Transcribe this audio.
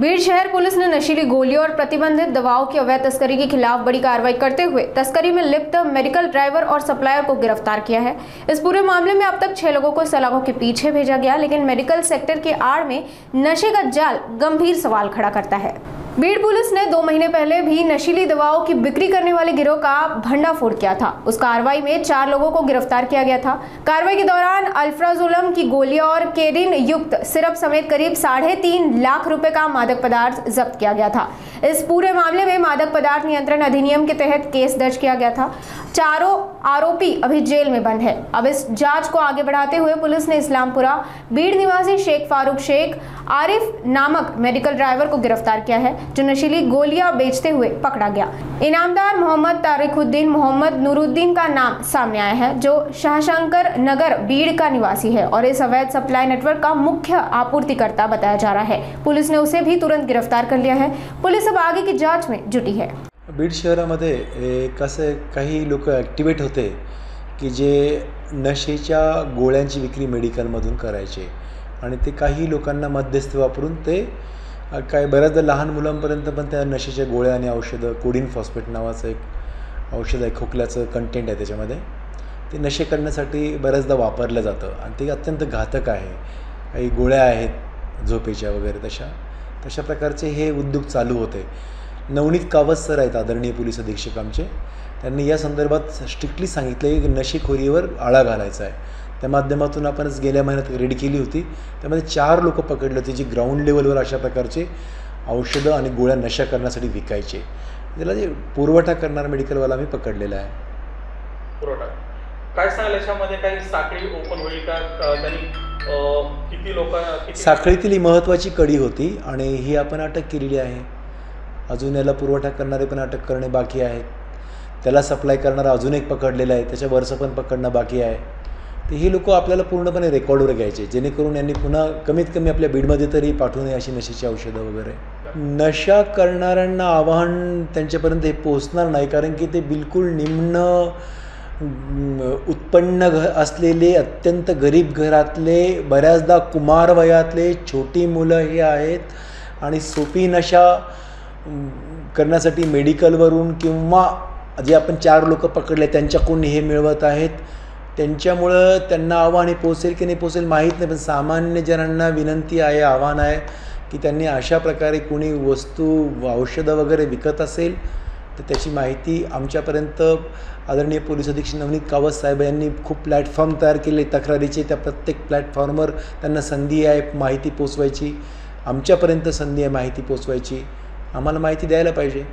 बीड़ शहर पुलिस ने नशीली गोलियों और प्रतिबंधित दवाओं की अवैध तस्करी के खिलाफ बड़ी कार्रवाई करते हुए तस्करी में लिप्त मेडिकल ड्राइवर और सप्लायर को गिरफ्तार किया है। इस पूरे मामले में अब तक 6 लोगों को सलाखों के पीछे भेजा गया, लेकिन मेडिकल सेक्टर के आड़ में नशे का जाल गंभीर सवाल खड़ा करता है। बीड़ पुलिस ने 2 महीने पहले भी नशीली दवाओं की बिक्री करने वाले गिरोह का भंडाफोड़ किया था। उस कार्रवाई में 4 लोगों को गिरफ्तार किया गया था। कार्रवाई के दौरान अल्फ्राजोलम की गोलियां और केरिन युक्त सिरप समेत करीब 3.5 लाख रुपए का मादक पदार्थ जब्त किया गया था। इस पूरे मामले में मादक पदार्थ नियंत्रण अधिनियम के तहत केस दर्ज किया गया था। चारों आरोपी अभी जेल में बंद है। अब इस जांच को आगे बढ़ाते हुए पुलिस ने इस्लामपुरा बीड़ निवासी शेख फारूक शेख आरिफ नामक मेडिकल ड्राइवर को गिरफ्तार किया है, जो नशीली गोलियां बेचते हुए पकड़ा गया। इनामदार मोहम्मद तारिकुद्दीन मोहम्मद नूरुद्दीन का नाम सामने आया है, जो शाहशंकर नगर बीड़ का निवासी है और इस अवैध सप्लाई नेटवर्क का मुख्य आपूर्तिकर्ता बताया जा रहा है। पुलिस ने उसे भी तुरंत गिरफ्तार कर लिया है। पुलिस अब आगे की जांच में जुटी है। बीड शहरामध्ये कसं काही लोक ॲक्टिवेट होते की जे नशेच्या गोळ्यांची विक्री मेडिकलमधून करायचे आणि ते काही लोकांना मध्यस्थी वापरून ते काय बऱ्याचदा लहान मुलांपर्यंत पण त्या नशेच्या गोळ्या आणि औषधं कोडीन फॉस्फेट नावाचं एक औषध आहे, खोकल्याचं कंटेंट आहे त्याच्यामध्ये, ते नशे करण्यासाठी बऱ्याचदा वापरलं जातं आणि ते अत्यंत घातक आहे। काही गोळ्या आहेत झोपेच्या वगैरे तशा प्रकारचे हे उद्योग चालू होते। नवनीत कावत सर आहेत आदरणीय पोलीस अधीक्षक आमचे, त्यांनी या संदर्भात स्ट्रिक्टली सांगितले की नशेखोरीवर आळा घालायचा आहे। त्या माध्यमातून आपणच गेल्या महिन्यात रेड केली होती, त्यामध्ये 4 लोक पकडले होते जे ग्राउंड लेवलवर अशा प्रकारचे औषधं आणि गोळ्या नशा करण्यासाठी विकायचे। त्याला जे पुरवठा करणारा मेडिकलवाला आम्ही पकडलेला आहे। पुरवठा काय सांगाल, याच्यामध्ये काही साखळी ओपन होईल का? त्यांनी किती लोक साखळीतील महत्त्वाची कडी होती आणि ही आपण अटक केलेली आहे। अजून याला पुरवठा करणारे पण अटक करणे बाकी आहेत। त्याला सप्लाय करणारा अजून एक पकडलेला आहे, त्याच्या वरचं पण पकडणं बाकी आहे। तर ही लोक आपल्याला पूर्णपणे रेकॉर्डवर घ्यायचे, जेणेकरून यांनी पुन्हा कमीत कमी आपल्या बीडमध्ये तरी पाठवू नये अशी नशेची औषधं वगैरे। नशा करणाऱ्यांना आव्हान त्यांच्यापर्यंत हे पोहोचणार नाही, कारण की ते बिलकुल निम्न उत्पन्न असलेले अत्यंत गरीब घरातले बऱ्याचदा कुमार वयातले छोटी मुलं हे आहेत आणि सोपी नशा करण्यासाठी मेडिकलवरून किंवा जे आपण 4 लोक पकडले त्यांच्याकडून हे मिळवत आहेत। त्यांच्यामुळं त्यांना आव्हान हे पोहोचेल की नाही पोहोचेल माहीत नाही, पण सामान्य जनांना विनंती आहे, आव्हान आहे की त्यांनी अशा प्रकारे कोणी वस्तू औषधं वगैरे विकत असेल तर त्याची माहिती आमच्यापर्यंत आदरणीय पोलीस अधीक्षक नवनीत कावत साहेब यांनी खूप प्लॅटफॉर्म तयार केले तक्रारीचे। त्या प्रत्येक प्लॅटफॉर्मवर त्यांना संधी आहे माहिती पोचवायची, आमच्यापर्यंत संधी आहे माहिती पोचवायची। आम्हाला माहिती द्यायला पाहिजे।